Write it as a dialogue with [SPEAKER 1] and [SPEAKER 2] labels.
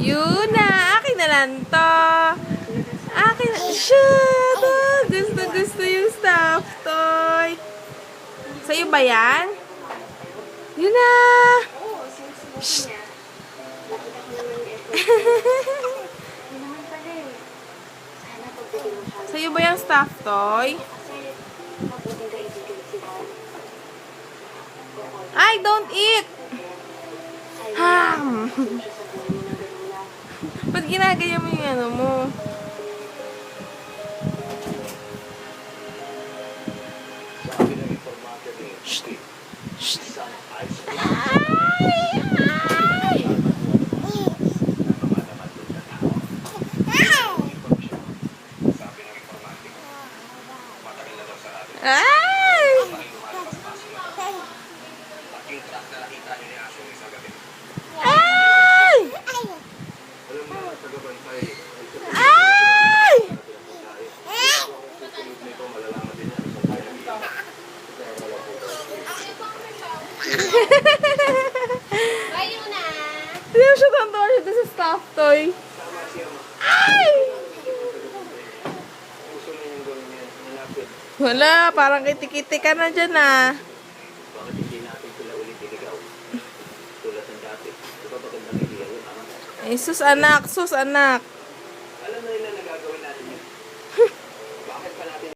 [SPEAKER 1] Yun na. Akin na lang to. Akin na. Shoot! Oh, gusto yung stuffed toy. Sa'yo ba yan? Yun na. Shh. Sa'yo ba yung stuffed toy? Ay, don't eat! Ham! Ba't ginagaya mo yung ano mo? Shh! Shh! Ay! Ay! Ay!
[SPEAKER 2] Ayaw na.
[SPEAKER 1] Hindi mo siya tonto siya sa stuffed toy. Ay! Wala, parang kiti-kiti ka na dyan ah.
[SPEAKER 3] Bakit hindi natin sila ulit iligaw? Tulad ng dati. Di ba magandang idea yun, ama?
[SPEAKER 1] Ay, sus anak, sus anak.